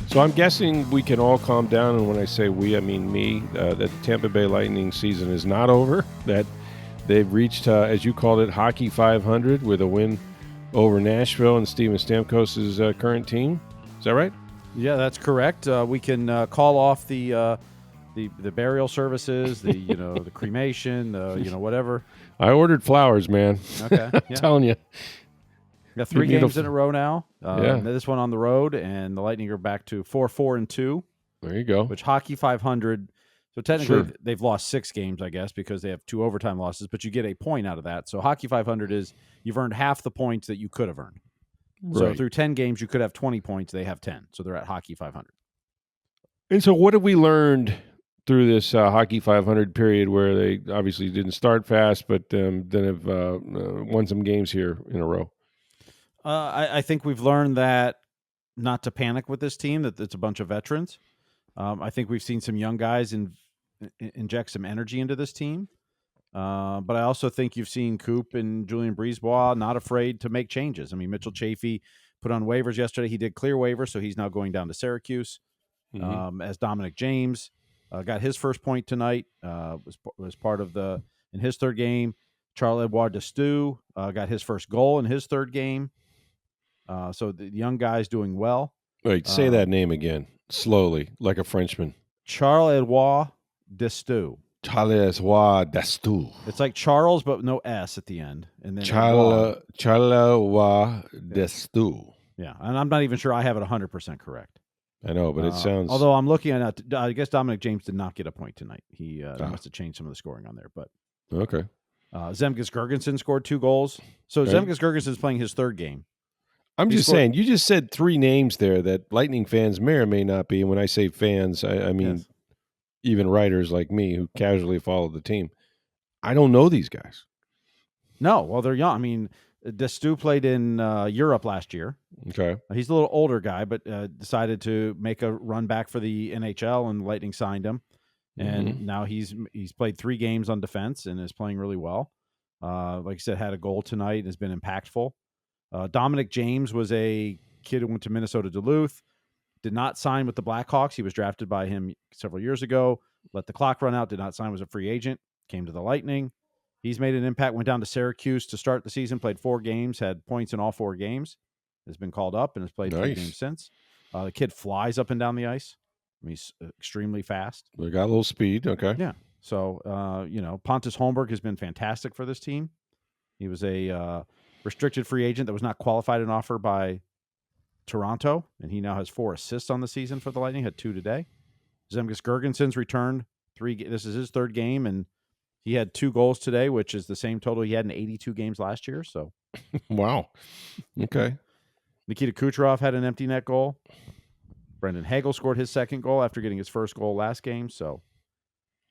So I'm guessing we can all calm down, and when I say we, I mean me, that the Tampa Bay Lightning season is not over, that they've reached, as you called it, Hockey 500 with a win over Nashville and Steven Stamkos' current team. Is that right? Yeah, that's correct. We can call off the burial services, the the cremation, whatever. I ordered flowers, man. Okay, I'm telling you. Got 3 games in a row now. Yeah. This one on the road, and the Lightning are back to 4-4-2. There you go. Which Hockey 500. So technically, Sure. they've lost 6 games, I guess, because they have 2 overtime losses. But you get a point out of that. So Hockey 500 is you've earned half the points that you could have earned. So Right. through 10 games, you could have 20 points. They have 10. So they're at Hockey 500. And so what have we learned through this Hockey 500 period where they obviously didn't start fast, but then have won some games here in a row? I think we've learned that not to panic with this team, that it's a bunch of veterans. I think we've seen some young guys inject some energy into this team. But I also think you've seen Coop and Julien Brisebois not afraid to make changes. I mean, Mitchell Chafee put on waivers yesterday. He did clear waivers, so he's now going down to Syracuse. As Dominic James got his first point tonight, was part of in his third game. Charle-Édouard got his first goal in his third game. So the young guy's doing well. Wait, say that name again, slowly, like a Frenchman. Charle-Édouard. Charle-Édouard. It's like Charles, but no S at the end. And then Charle-Édouard. Yeah, and I'm not even sure I have it 100% correct. I know, but it sounds. Although I'm looking at it, I guess Dominic James did not get a point tonight. He must have changed some of the scoring on there. But okay. Zemgus Girgensons scored 2 goals. So Okay. Zemgus Girgensons is playing his third game. I'm just saying, you just said 3 names there that Lightning fans may or may not be. And when I say fans, I mean even writers like me who casually follow the team. I don't know these guys. No, well, they're young. I mean, Destu played in Europe last year. Okay. He's a little older guy, but decided to make a run back for the NHL, and Lightning signed him. And now he's played 3 games on defense and is playing really well. Like I said, had a goal tonight and has been impactful. Dominic James was a kid who went to Minnesota Duluth, did not sign with the Blackhawks. He was drafted by him several years ago, let the clock run out, did not sign, was a free agent, came to the Lightning. He's made an impact, went down to Syracuse to start the season, played 4 games, had points in all 4 games, has been called up and has played 3 games since. The kid flies up and down the ice. I mean, he's extremely fast. They got a little speed. Okay. Yeah. So, Pontus Holmberg has been fantastic for this team. He was a restricted free agent that was not qualified an offer by Toronto, and he now has 4 assists on the season for the Lightning, had 2 today. Zemgus Girgensons returned 3. This is his 3rd game, and he had 2 goals today, which is the same total he had in 82 games last year. So, wow. Okay. Nikita Kucherov had an empty net goal. Brendan Hagel scored his 2nd goal after getting his first goal last game. So,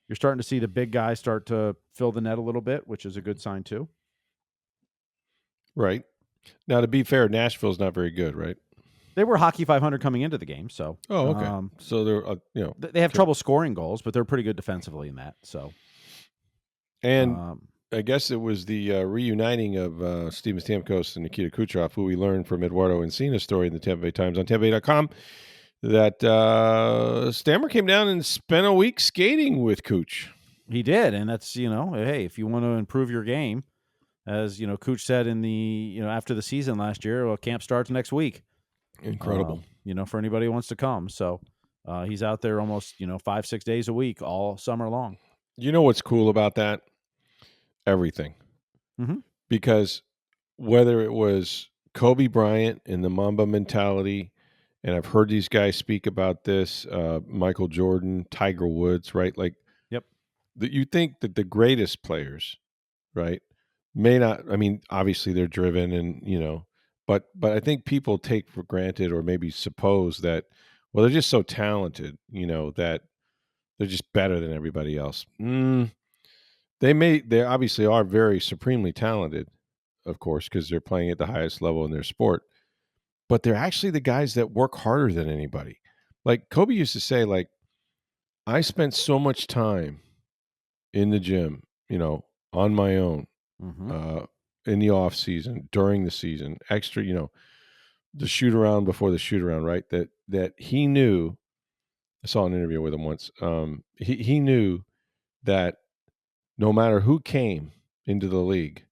you're starting to see the big guys start to fill the net a little bit, which is a good sign too. Right. Now, to be fair, Nashville's not very good, right? They were Hockey 500 coming into the game, so. Oh, okay. So they're they have trouble scoring goals, but they're pretty good defensively in that. So. And I guess it was the reuniting of Steven Stamkos and Nikita Kucherov, who we learned from Eduardo Encina's story in the Tampa Bay Times on TampaBay.com, that Stammer came down and spent a week skating with Kuch. He did, and that's, hey, if you want to improve your game, as, Kuch said in the, after the season last year, well, camp starts next week. Incredible. For anybody who wants to come. So he's out there almost, 5-6 days a week all summer long. You know what's cool about that? Everything. Mm-hmm. Because whether it was Kobe Bryant and the Mamba mentality, and I've heard these guys speak about this, Michael Jordan, Tiger Woods, right? Like, yep. That you think that the greatest players, right, may not, I mean, obviously they're driven and, but I think people take for granted or maybe suppose that, well, they're just so talented, that they're just better than everybody else. They obviously are very supremely talented, of course, because they're playing at the highest level in their sport. But they're actually the guys that work harder than anybody. Like Kobe used to say, like, I spent so much time in the gym, on my own, in the off season, during the season, extra, the shoot around before the shoot around, right? That he knew. I saw an interview with him once. He knew that no matter who came into the league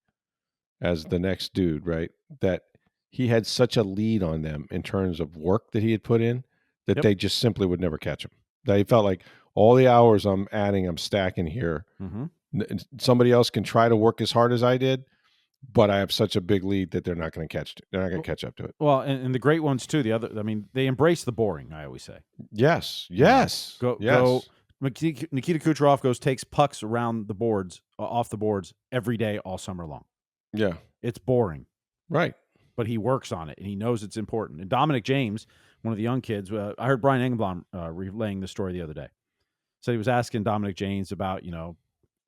as the next dude, right? That he had such a lead on them in terms of work that he had put in that Yep. they just simply would never catch him. That he felt like all the hours I'm adding, I'm stacking here. Somebody else can try to work as hard as I did, but I have such a big lead that they're not going to catch it. They're not going to catch up to it. Well, and the great ones too. They embrace the boring. I always say. Yes. Go. Nikita Kucherov takes pucks around the boards, off the boards every day, all summer long. Yeah. It's boring. Right. But he works on it, and he knows it's important. And Dominic James, one of the young kids, I heard Brian Engelblom relaying the story the other day. So he was asking Dominic James about,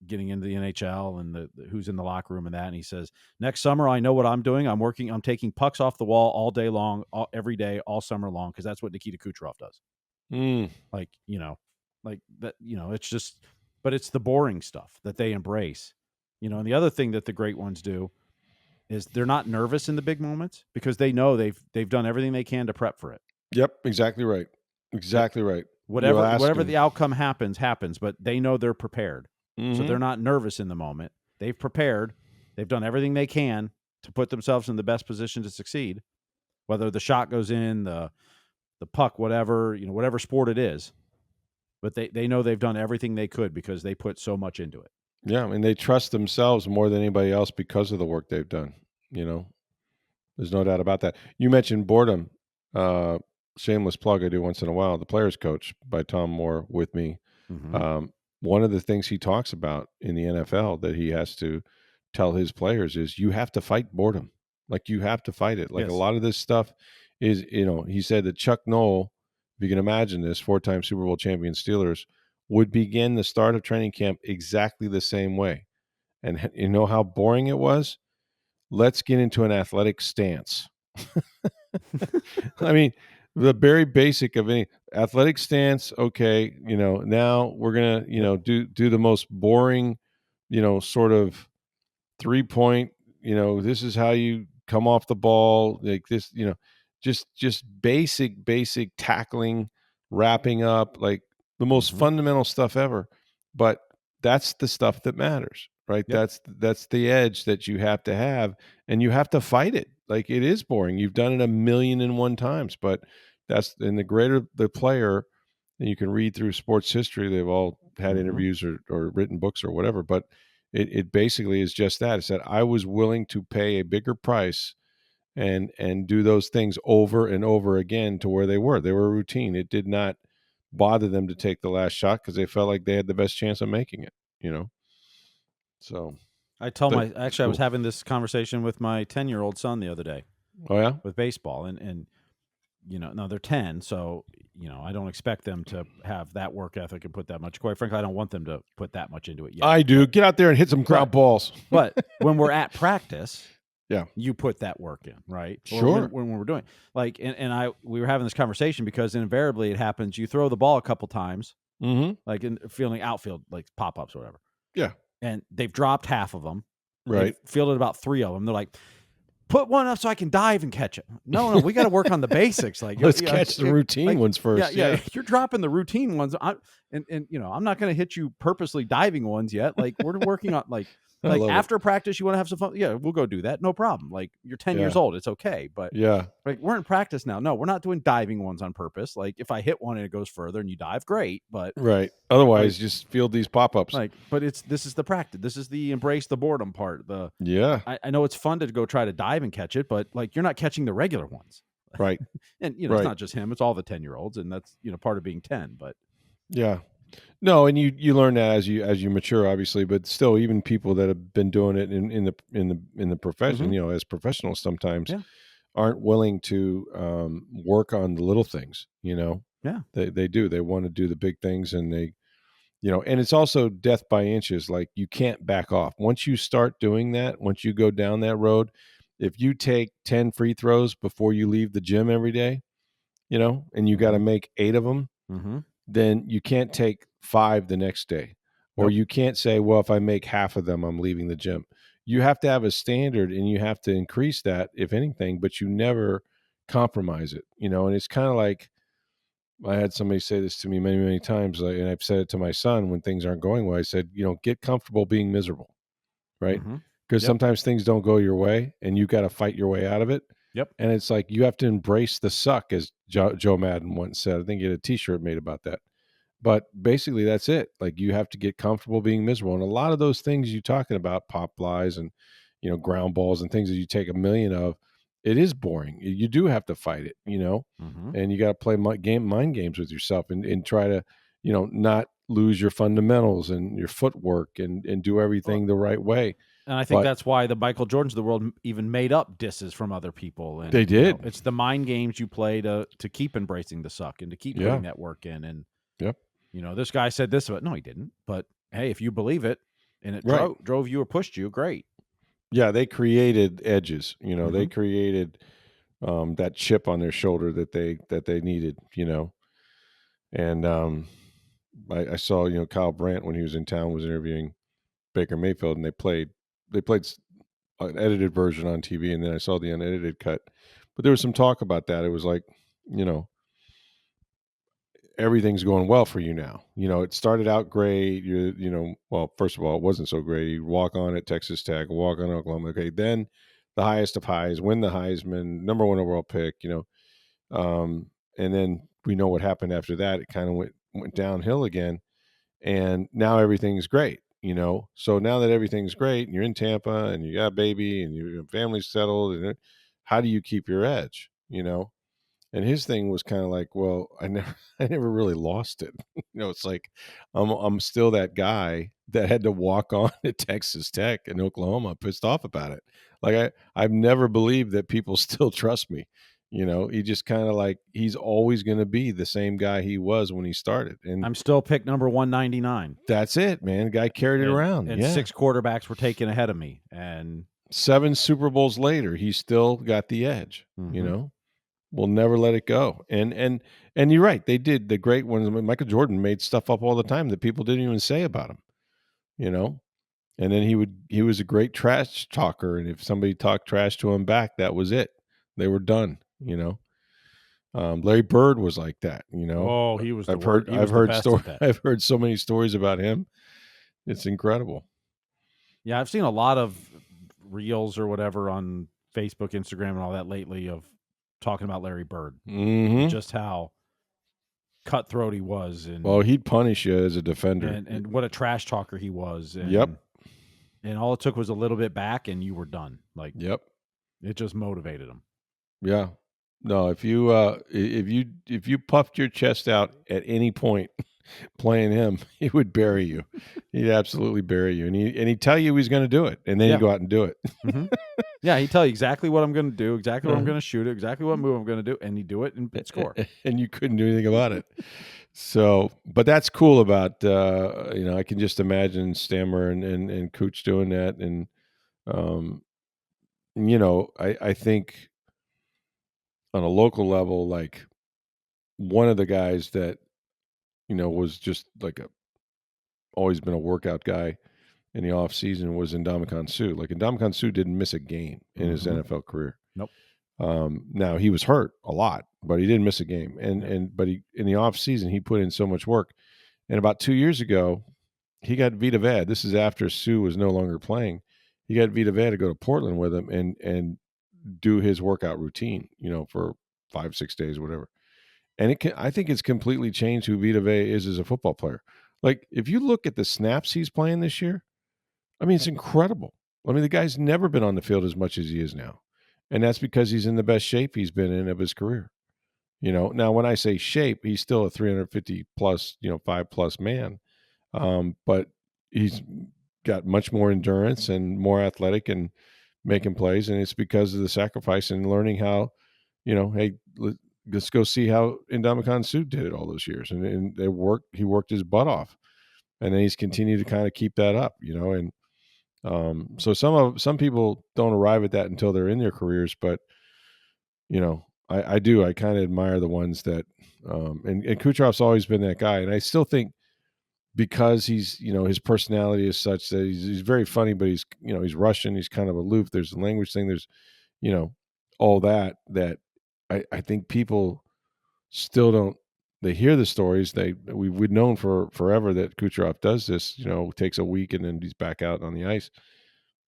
getting into the NHL and the who's in the locker room and that. And he says, next summer, I know what I'm doing. I'm taking pucks off the wall all day long, every day, all summer long, because that's what Nikita Kucherov does. Like that, it's just, but it's the boring stuff that they embrace, and the other thing that the great ones do is they're not nervous in the big moments because they know they've done everything they can to prep for it. Yep. Exactly right. Exactly right. Whatever the outcome happens, but they know they're prepared. Mm-hmm. So they're not nervous in the moment. They've prepared. They've done everything they can to put themselves in the best position to succeed, whether the shot goes in, the puck, whatever, whatever sport it is. But they know they've done everything they could because they put so much into it. Yeah, and they trust themselves more than anybody else because of the work they've done. There's no doubt about that. You mentioned boredom. Shameless plug I do once in a while. The Players Coach by Tom Moore with me. Mm-hmm. One of the things he talks about in the NFL that he has to tell his players is you have to fight boredom. Like you have to fight it. Like Yes. A lot of this stuff is, he said that Chuck Noll, if you can imagine this, 4-time Super Bowl champion Steelers, would begin the start of training camp exactly the same way. And you know how boring it was? Let's get into an athletic stance. I mean, the very basic of any athletic stance. Okay, now we're gonna, do the most boring, sort of 3-point. This is how you come off the ball, like this. Just basic tackling, wrapping up, like the most fundamental stuff ever. But that's the stuff that matters, right? Yep. That's the edge that you have to have, and you have to fight it. Like it is boring. You've done it 1,000,001 times, but that's in the greater the player, and you can read through sports history. They've all had interviews or written books or whatever, but it basically is just that. It said I was willing to pay a bigger price and do those things over and over again to where they were routine. It did not bother them to take the last shot because they felt like they had the best chance of making it, So I was having this conversation with my 10-year-old son the other day. Oh yeah? With baseball and now they're 10, so I don't expect them to have that work ethic and put that much. Quite frankly, I don't want them to put that much into it yet. I do. Get out there and hit some ground balls. But when we're at practice, yeah, you put that work in, right? Sure. When we're doing we were having this conversation because invariably it happens. You throw the ball a couple times, like in feeling outfield, like pop-ups or whatever. Yeah. And they've dropped half of them. Right. They've fielded about 3 of them. They're like, put one up so I can dive and catch it. No, we got to work on the basics. Like let's catch the routine ones first. Yeah, you're dropping the routine ones. I'm not going to hit you purposely diving ones yet. Like we're working on like after practice, you want to have some fun. Yeah, we'll go do that. No problem. Like you're 10 years old. It's okay. But like we're in practice now. No, we're not doing diving ones on purpose. Like if I hit one and it goes further and you dive, great. But right. Otherwise, just field these pop-ups. But this is the practice. This is the embrace the boredom part. I know it's fun to go try to dive and catch it, but like you're not catching the regular ones. Right. And it's not just him, it's all the 10-year-olds, and that's part of being 10. But yeah. No, and you learn that as you mature, obviously, but still, even people that have been doing it in the profession, as professionals, sometimes aren't willing to work on the little things. Yeah, they do. They want to do the big things, and they, and it's also death by inches. Like you can't back off once you start doing that. Once you go down that road, if you take 10 free throws before you leave the gym every day, and you got to make 8 of them. Then you can't take 5 the next day, or you can't say, well, if I make half of them, I'm leaving the gym. You have to have a standard and you have to increase that, if anything, but you never compromise it, and it's kind of like, I had somebody say this to me many, many times, and I've said it to my son when things aren't going well. I said, get comfortable being miserable, right? Mm-hmm. Because Yep. sometimes things don't go your way and you got to fight your way out of it. Yep. And it's like you have to embrace the suck, as Joe Madden once said. I think he had a T-shirt made about that. But basically, that's it. Like, you have to get comfortable being miserable. And a lot of those things you're talking about, pop flies and, ground balls and things that you take a million of, it is boring. You do have to fight it, Mm-hmm. and you got to play mind games with yourself and try to, not lose your fundamentals and your footwork and do everything the right way. And I think But that's why the Michael Jordans of the world even made up disses from other people. And they did. it's the mind games you play to keep embracing the suck and to keep putting that work in. And Yep. This guy said this, but no, he didn't. But hey, if you believe it and it Right. drove you or pushed you, great. Yeah, they created edges. They Mhm. created that chip on their shoulder that they needed. And I saw Kyle Brandt, when he was in town, was interviewing Baker Mayfield, and they played an edited version on TV, and then I saw the unedited cut. But there was some talk about that. It was like, everything's going well for you now. It started out great. Well, first of all, it wasn't so great. You walk on at Texas Tech, walk on Oklahoma. Okay, then the highest of highs, win the Heisman, number one overall pick. And then we know what happened after that. It kind of went downhill again, and now everything's great. So now that everything's great, and you're in Tampa, and you got a baby, and your family's settled, and how do you keep your edge? And his thing was kind of like, well, I never really lost it. It's like I'm still that guy that had to walk on at Texas Tech and Oklahoma, pissed off about it. Like, I've never believed that people still trust me. He just kind of like, he's always going to be the same guy he was when he started. And I'm still pick number 199. that's it, man. The guy carried it around. And 6 quarterbacks were taken ahead of me. And 7 Super Bowls later, he still got the edge. Mhm. We'll never let it go. And you're right. They did the great ones. I mean, Michael Jordan made stuff up all the time that people didn't even say about him, and then he was a great trash talker. And if somebody talked trash to him back, that was it. They were done, Larry Bird was like that, Oh, he was I've heard best at that. I've heard so many stories about him. It's incredible. Yeah, I've seen a lot of reels or whatever on Facebook, Instagram, and all that lately of talking about Larry Bird. Mm-hmm. Just how cutthroat he was, and well, he'd punish you as a defender, and what a trash talker he was. And, yep. And all it took was a little bit back, and you were done. Like, Yep. It just motivated him. Yeah. No, if you puffed your chest out at any point playing him, he would bury you. He'd absolutely bury you, and he'd tell you he's going to do it, and then he'd go out and do it. Mm-hmm. Yeah, he'd tell you exactly what I'm going to do, exactly what I'm going to shoot, exactly what move I'm going to do, and he'd do it and score. And you couldn't do anything about it. So, but that's cool about I can just imagine Stammer and Cooch doing that, and I think on a local level, like, one of the guys that was just like always been a workout guy in the off season was Ndamukong Suh. Like, Ndamukong Suh didn't miss a game in his NFL career. Nope. Now, he was hurt a lot, but he didn't miss a game. But he, in the off season, he put in so much work. And about 2 years ago, he got Vita Vea. This is after Suh was no longer playing. He got Vita Vea to go to Portland with him and do his workout routine, for 5-6 days, whatever. And I think it's completely changed who Vita Vea is as a football player. Like, if you look at the snaps he's playing this year, I mean, it's incredible. I mean, the guy's never been on the field as much as he is now. And that's because he's in the best shape he's been in of his career. Now when I say shape, he's still a 350 plus, 5+ man. But he's got much more endurance and more athletic and making plays. And it's because of the sacrifice and learning how, hey, let's go see how Ndamukong Suh did it all those years. And he worked his butt off. And then he's continued to kind of keep that up, and so some people don't arrive at that until they're in their careers, but I do. I kind of admire the ones that, and Kucherov's always been that guy, and I still think because he's his personality is such that he's very funny, but he's he's Russian, he's kind of aloof. There's the language thing. There's all that I think people still don't. They hear the stories. We've known for forever that Kucherov does this. Takes a week and then he's back out on the ice.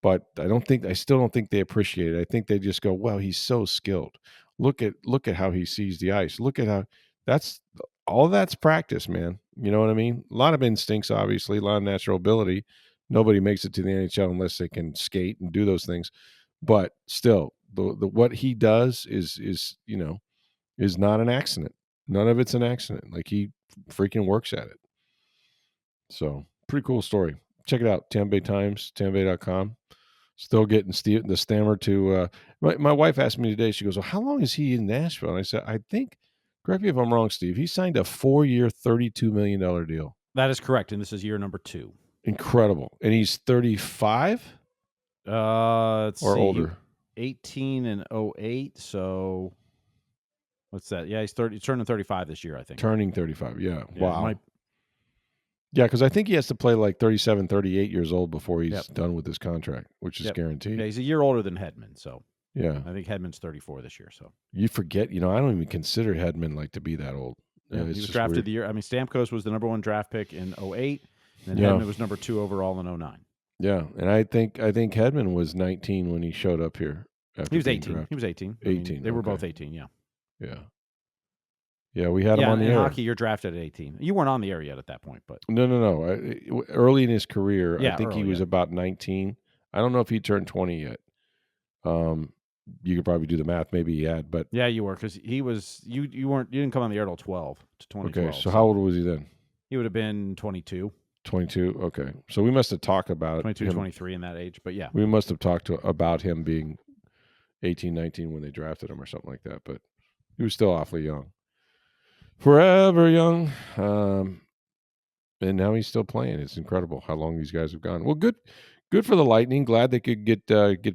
But I still don't think they appreciate it. I think they just go, well, he's so skilled. Look at how he sees the ice. Look at how that's all that's practice, man. You know what I mean? A lot of instincts, obviously, a lot of natural ability. Nobody makes it to the NHL unless they can skate and do those things. But still, the what he does is not an accident. None of it's an accident. Like, he freaking works at it. So, pretty cool story. Check it out. Tampa Bay Times, TampaBay.com. Still getting the stammer to. My wife asked me today. She goes, "Well, how long is he in Nashville?" And I said, "I think. Correct me if I'm wrong, Steve. He signed a 4-year, $32 million deal. That is correct, and this is year number 2. Incredible, and he's 35. Let's or see, older. 18 and 08. So what's that? Yeah, he's turning 35 this year, I think. Turning 35. Yeah. Wow. Might, Yeah, because I think he has to play like 37, 38 years old before he's done with his contract, which is guaranteed. Yeah, he's a year older than Hedman, so yeah, I think Hedman's 34 this year. So you forget, I don't even consider Hedman like to be that old. Yeah, he was drafted weird. the year. I mean, Stamkos was the number 1 draft pick in 08, and then Hedman was number 2 overall in 09. Yeah, and I think Hedman was 19 when he showed up here. He was 18. Drafted. He was 18. 18. They were both 18. Yeah. Yeah. Yeah, we had him on the air. In hockey, you're drafted at 18. You weren't on the air yet at that point, but no. Early in his career, I think he was yeah. about 19. I don't know if he turned 20 yet. You could probably do the math. Maybe he had, but yeah, you were, because he was. You didn't come on the air till 2012. Okay, so how old was he then? He would have been 22. 22. Okay, so we must have talked about 22, 23 in that age, but yeah, we must have talked about him being 18, 19 when they drafted him or something like that. But he was still awfully young. Forever young, and now he's still playing. It's incredible how long these guys have gone. Well, good for the Lightning. Glad they could get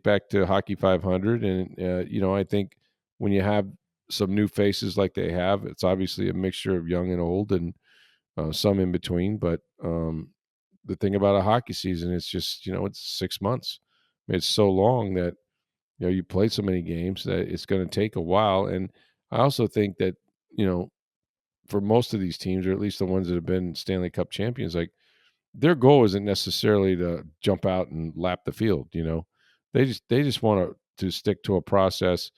back to Hockey 500, and I think when you have some new faces like they have, it's obviously a mixture of young and old, and some in between. But the thing about a hockey season, it's just it's 6 months. I mean, it's so long that you play so many games that it's going to take a while. And I also think that for most of these teams, or at least the ones that have been Stanley Cup champions, like, their goal isn't necessarily to jump out and lap the field. They just want to stick to a process,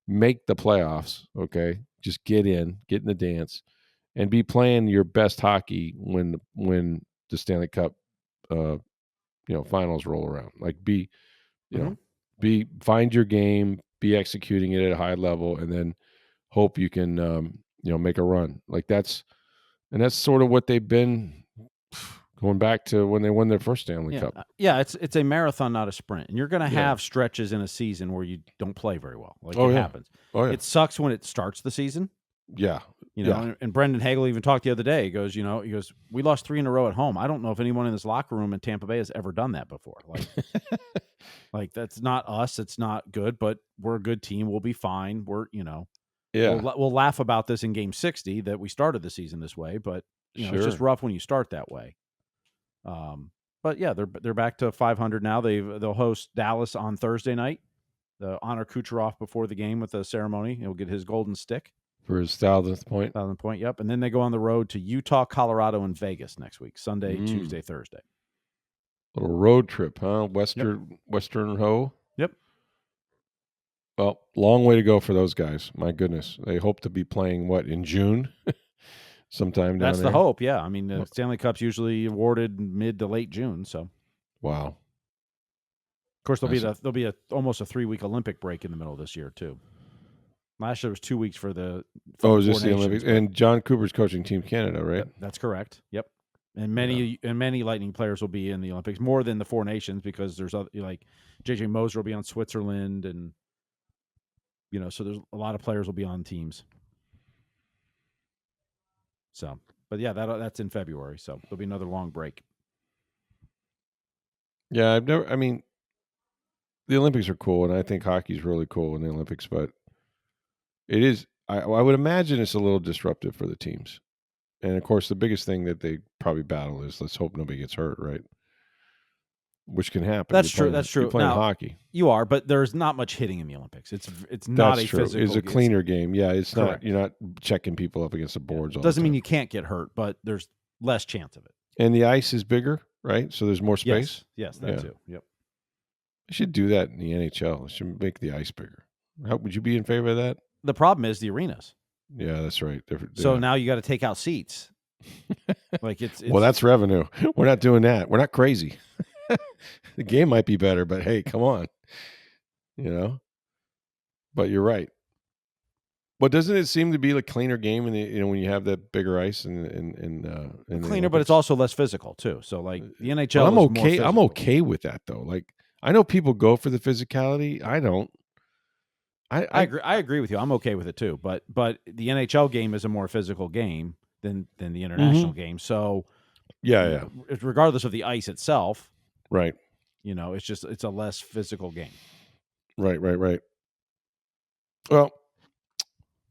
make the playoffs. Okay, just get in the dance, and be playing your best hockey when the Stanley Cup, finals roll around. Like, find your game, be executing it at a high level, and then hope you can make a run. Like, that's sort of what they've been going back to when they won their first Stanley Cup. Yeah, it's a marathon, not a sprint. And you're going to have stretches in a season where you don't play very well. Like, it happens. Oh, yeah. It sucks when it starts the season. Yeah. And Brendan Hagel even talked the other day. He goes, we lost 3 in a row at home. I don't know if anyone in this locker room in Tampa Bay has ever done that before. Like, like, that's not us. It's not good, but we're a good team. We'll be fine. We'll laugh about this in game 60 that we started the season this way, but it's just rough when you start that way. But yeah, they're back to 500 now. They'll host Dallas on Thursday night. They'll honor Kucherov before the game with a ceremony. He'll get his golden stick for his 1,000th point. 1,000th point. Yep. And then they go on the road to Utah, Colorado, and Vegas next week. Sunday, Tuesday, Thursday. Little road trip, huh? Western Ho. Yep. Well, long way to go for those guys. My goodness, they hope to be playing in June. Sometime down there. That's the hope, yeah. I mean, the Stanley Cup's usually awarded mid to late June, so. Wow. Of course, there'll be almost a 3-week Olympic break in the middle of this year too. Last year was 2 weeks for the. Is this the Olympics? And John Cooper's coaching Team Canada, right? Yep, that's correct. Yep. And many Lightning players will be in the Olympics, more than the 4 nations, because there's other, like JJ Moser will be on Switzerland, and so there's a lot of players will be on teams. So, but yeah, that's in February, so there'll be another long break. Yeah, the Olympics are cool, and I think hockey's really cool in the Olympics, but it is, I would imagine it's a little disruptive for the teams. And of course, the biggest thing that they probably battle is, let's hope nobody gets hurt, right? which can happen. That's true. That's true. You're playing Now, hockey. You are, but there's not much hitting in the Olympics. It's not That's a true. physical. It's a cleaner game. Yeah, it's correct. not. You're not checking people up against the boards. All Doesn't the time. mean you can't get hurt, but there's less chance of it. And the ice is bigger, right? So there's more space. Yes, that too. Yep. I should do that in the NHL. I should make the ice bigger. Would you be in favor of that? The problem is the arenas. Yeah, that's right. So now you got to take out seats. Like it's well, that's revenue. We're not doing that. We're not crazy. The game might be better, but hey, come on. But you're right. But doesn't it seem to be a cleaner game in the, when you have that bigger ice and cleaner, but it's also less physical too. So like the NHL, well, I'm is okay. More physical. I'm okay with that though. Like I know people go for the physicality. I don't. I agree with you. I'm okay with it too. But the NHL game is a more physical game than the international game. So yeah. Regardless of the ice itself, right. It's a less physical game. Right. Well,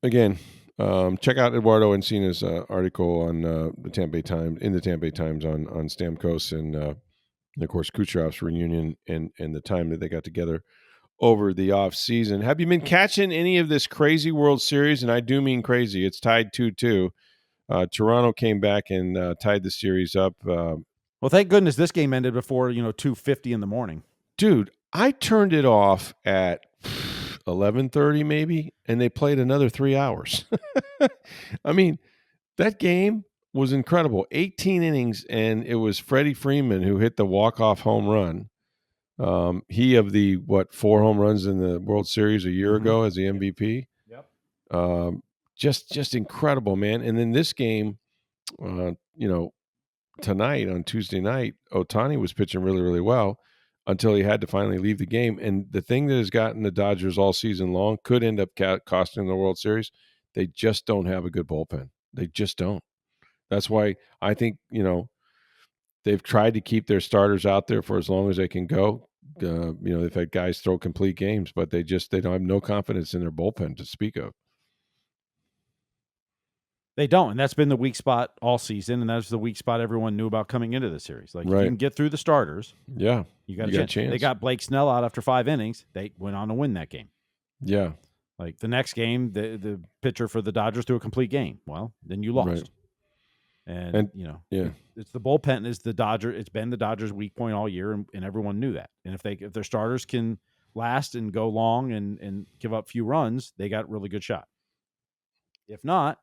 again, check out Eduardo Encina's article on the Tampa Bay Times on Stamkos and of course Kucherov's reunion and the time that they got together over the off season. Have you been catching any of this crazy World Series? And I do mean crazy. It's tied 2-2. Toronto came back and tied the series up. Well, thank goodness this game ended before 2:50 in the morning. Dude, I turned it off at 11:30 maybe, and they played another 3 hours. I mean, that game was incredible. 18 innings, and it was Freddie Freeman who hit the walk-off home run. He of the 4 home runs in the World Series a year ago as the MVP. Yep. Just incredible, man. And then this game, tonight on Tuesday night, Ohtani was pitching really, really well until he had to finally leave the game. And the thing that has gotten the Dodgers all season long could end up costing them the World Series. They just don't have a good bullpen. They just don't. That's why I think, they've tried to keep their starters out there for as long as they can go. They've had guys throw complete games, but they don't have no confidence in their bullpen to speak of. They don't, and that's been the weak spot all season, and that's the weak spot everyone knew about coming into the series. Like, right. You can get through the starters. Yeah. You got a chance. They got Blake Snell out after 5 innings. They went on to win that game. Yeah. Like, the next game, the pitcher for the Dodgers threw a complete game. Well, then you lost. Right. And it's the bullpen is the Dodger. It's been the Dodgers' weak point all year, and everyone knew that. And if their starters can last and go long and give up few runs, they got a really good shot. If not,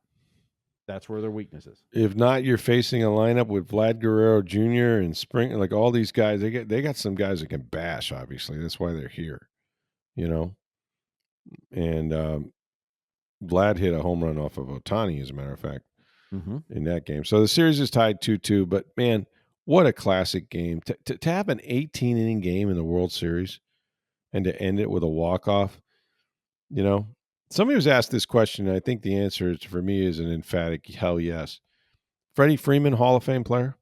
that's where their weakness is. If not, you're facing a lineup with Vlad Guerrero Jr. and Spring, like all these guys. They got some guys that can bash. Obviously, that's why they're here. And Vlad hit a home run off of Ohtani, as a matter of fact, in that game. So the series is tied 2-2. But man, what a classic game to have an 18-inning game in the World Series, and to end it with a walk-off. Somebody was asked this question, and I think the answer for me is an emphatic hell yes. Freddie Freeman, Hall of Fame player?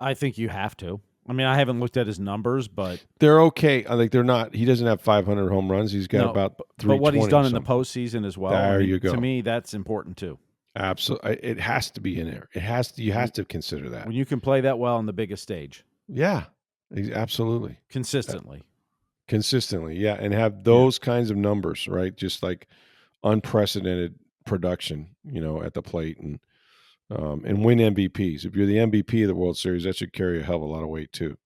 I think you have to. I mean, I haven't looked at his numbers, but they're okay. I think they're not. He doesn't have 500 home runs. He's got about 320. But what he's done in the postseason as well. There you go. To me, that's important too. Absolutely, it has to be in there. You have to consider that when you can play that well on the biggest stage. Yeah, absolutely. Consistently, yeah, and have those kinds of numbers, right? Just like unprecedented production, at the plate, and win MVPs. If you're the MVP of the World Series, that should carry a hell of a lot of weight too,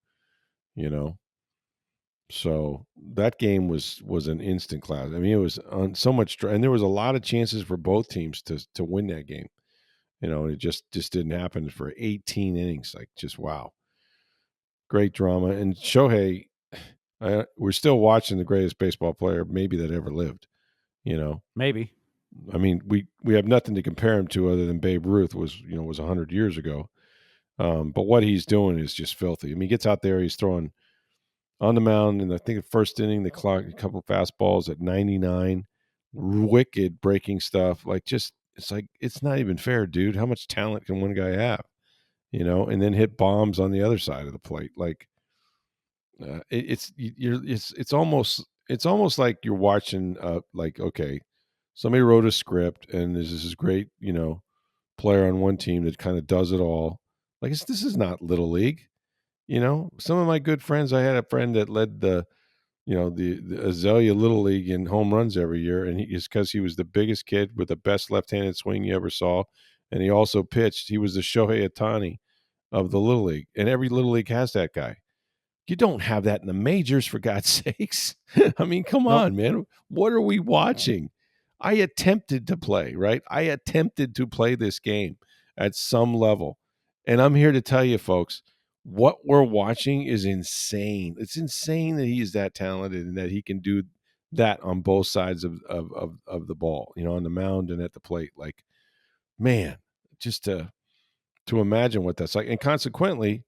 So that game was an instant class. I mean, it was on so much, and there was a lot of chances for both teams to win that game. And it just didn't happen for 18 innings. Like, just wow, great drama. And Shohei, we're still watching the greatest baseball player maybe that ever lived. Maybe. I mean, we have nothing to compare him to other than Babe Ruth was 100 years ago. But what he's doing is just filthy. I mean, he gets out there, he's throwing on the mound, and I think the first inning, they clocked a couple of fastballs at 99, wicked breaking stuff. Like, it's not even fair, dude. How much talent can one guy have? And then hit bombs on the other side of the plate. Like, it's almost like you're watching, like, okay, somebody wrote a script, and there's this great, player on one team that kind of does it all. Like, this is not Little League. Some of my good friends, I had a friend that led the Azalea Little League in home runs every year, and it's because he was the biggest kid with the best left-handed swing you ever saw, and he also pitched. He was the Shohei Ohtani of the Little League, and every Little League has that guy. You don't have that in the majors, for God's sakes. I mean, come Nope. on, man. What are we watching? I attempted to play, right? I attempted to play this game at some level. And I'm here to tell you, folks, what we're watching is insane. It's insane that he is that talented and that he can do that on both sides of the ball, on the mound and at the plate. Like, man, just to imagine what that's like. And consequently,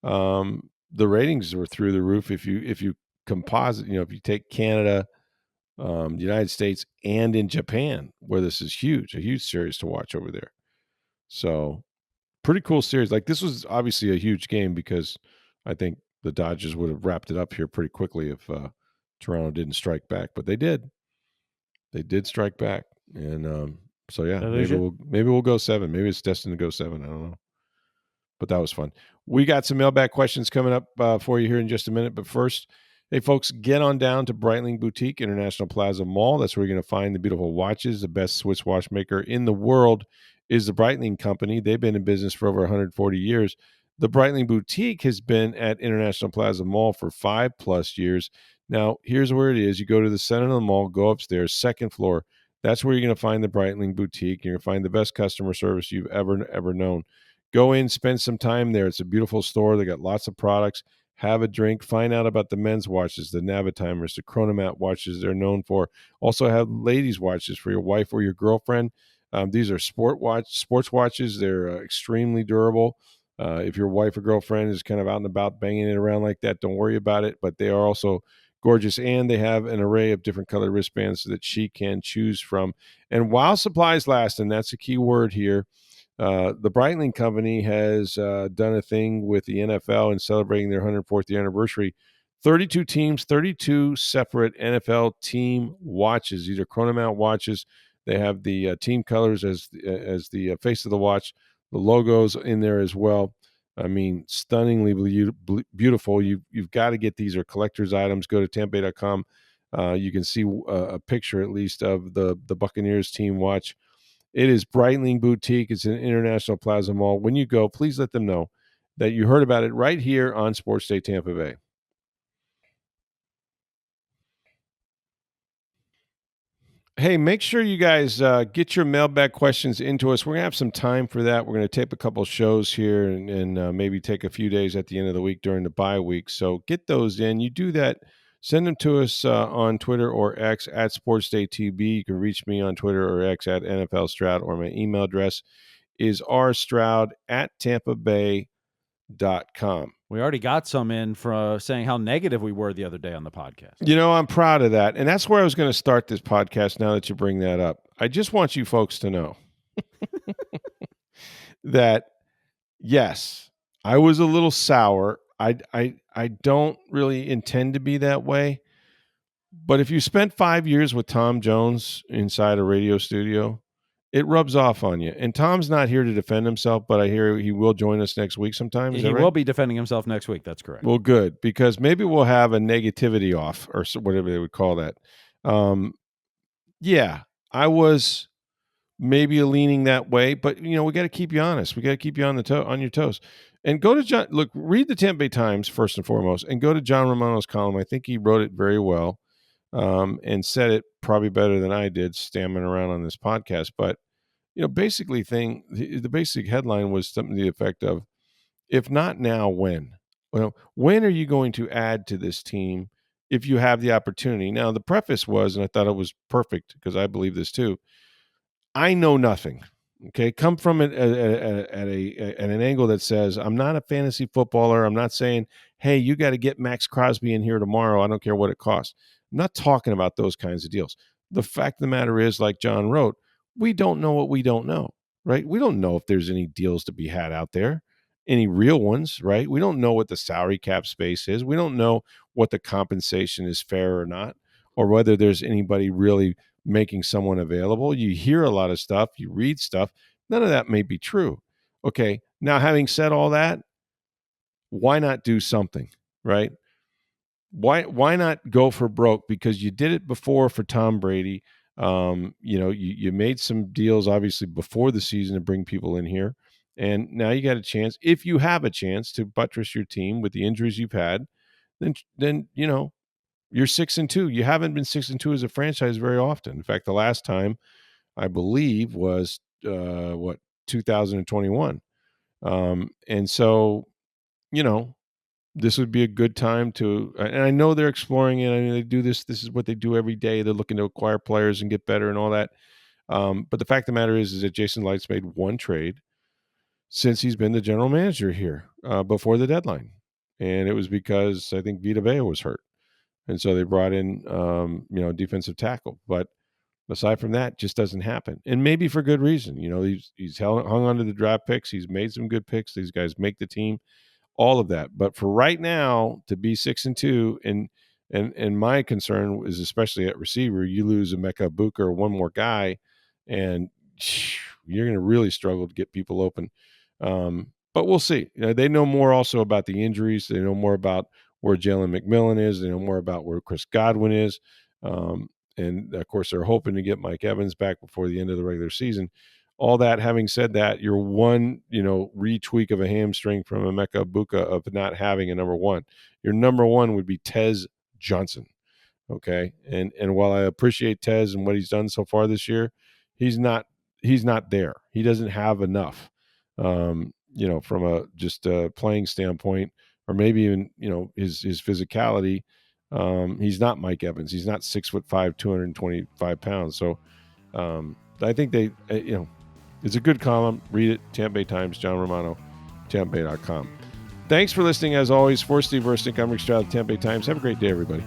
the ratings were through the roof. If you composite, if you take Canada, the United States, and in Japan, where this is a huge series to watch over there. So pretty cool series. Like, this was obviously a huge game because I think the Dodgers would have wrapped it up here pretty quickly if Toronto didn't strike back, but they did. They did strike back, and so yeah, maybe we'll go 7. Maybe it's destined to go 7. I don't know. But that was fun. We got some mailbag questions coming up for you here in just a minute. But first, hey, folks, get on down to Breitling Boutique, International Plaza Mall. That's where you're going to find the beautiful watches. The best Swiss watchmaker in the world is the Breitling Company. They've been in business for over 140 years. The Breitling Boutique has been at International Plaza Mall for 5+ years. Now, here's where it is. You go to the center of the mall, go upstairs, second floor. That's where you're going to find the Breitling Boutique. You're going to find the best customer service you've ever known. Go in, spend some time there. It's a beautiful store. They got lots of products. Have a drink. Find out about the men's watches, the Navitimers, the Chronomat watches they're known for. Also have ladies' watches for your wife or your girlfriend. These are sports watches. They're extremely durable. If your wife or girlfriend is kind of out and about banging it around like that, don't worry about it. But they are also gorgeous, and they have an array of different colored wristbands that she can choose from. And while supplies last, and that's a key word here, the Breitling Company has done a thing with the NFL in celebrating their 104th year anniversary. 32 teams, 32 separate NFL team watches. These are Chronomat watches. They have the team colors as the face of the watch, the logos in there as well. I mean, stunningly beautiful. You've got to get these. Are collector's items. Go to Tampa.com. You can see a picture at least of the Buccaneers team watch. It is Breitling Boutique. It's an International Plaza Mall. When you go, please let them know that you heard about it right here on Sports Day Tampa Bay. Hey, make sure you guys get your mailbag questions into us. We're going to have some time for that. We're going to tape a couple shows here and maybe take a few days at the end of the week during the bye week. So get those in. You do that. Send them to us on Twitter or X at SportsDayTB. You can reach me on Twitter or X at NFL Stroud, or my email address is rstroud@tampabay.com. We already got some in for saying how negative we were the other day on the podcast. I'm proud of that. And that's where I was going to start this podcast now that you bring that up. I just want you folks to know that, yes, I was a little sour. I don't really intend to be that way. But if you spent 5 years with Tom Jones inside a radio studio, it rubs off on you. And Tom's not here to defend himself, but I hear he will join us next week sometime. Is that right? He will be defending himself next week. That's correct. Well, good, because maybe we'll have a negativity off, or whatever they would call that. Yeah, I was maybe leaning that way, but we got to keep you honest. We got to keep you on your toes. And go to John. Look, read the Tampa Bay Times first and foremost, and go to John Romano's column. I think he wrote it very well, and said it probably better than I did, stammering around on this podcast. But basically, the basic headline was something to the effect of, "If not now, when? Well, when are you going to add to this team if you have the opportunity?" Now, the preface was, and I thought it was perfect because I believe this too, I know nothing. Okay, come from it at an angle that says, I'm not a fantasy footballer. I'm not saying, hey, you got to get Max Crosby in here tomorrow. I don't care what it costs. I'm not talking about those kinds of deals. The fact of the matter is, like John wrote, we don't know what we don't know, right? We don't know if there's any deals to be had out there, any real ones, right? We don't know what the salary cap space is. We don't know what the compensation is fair or not, or whether there's anybody really making someone available. You hear a lot of stuff, you read stuff. None of that may be true. Okay, now having said all that, why not do something, right? Why not go for broke? Because you did it before for Tom Brady. You made some deals obviously before the season to bring people in here, and now you got a chance. If you have a chance to buttress your team with the injuries you've had, then you're 6-2. You haven't been 6-2 as a franchise very often. In fact, the last time I believe was 2021. And so, this would be a good time to, and I know they're exploring it. I mean, they do this. This is what they do every day. They're looking to acquire players and get better and all that. But the fact of the matter is that Jason Licht's made one trade since he's been the general manager here before the deadline. And it was because I think Vita Vea was hurt. And so they brought in, defensive tackle. But aside from that, just doesn't happen. And maybe for good reason. He's hung on to the draft picks. He's made some good picks. These guys make the team. All of that. But for right now, to be 6-2, and my concern is especially at receiver, you lose Emeka Egbuka or one more guy, and you're going to really struggle to get people open. But we'll see. They know more also about the injuries. They know more about where Jalen McMillan is. They know more about where Chris Godwin is. And of course, they're hoping to get Mike Evans back before the end of the regular season. All that, having said that, you're one, retweak of a hamstring from Emeka Egbuka of not having a number one. Your number one would be Tez Johnson. Okay. And while I appreciate Tez and what he's done so far this year, he's not there. He doesn't have enough, from a playing standpoint, or maybe even, his physicality. He's not Mike Evans. He's not 6'5", 225 pounds. So I think they, it's a good column. Read it. Tampa Bay Times, John Romano, TampaBay.com. Thanks for listening. As always, for Steve Versnick, I'm Rick Stroud of Tampa Bay Times. Have a great day, everybody.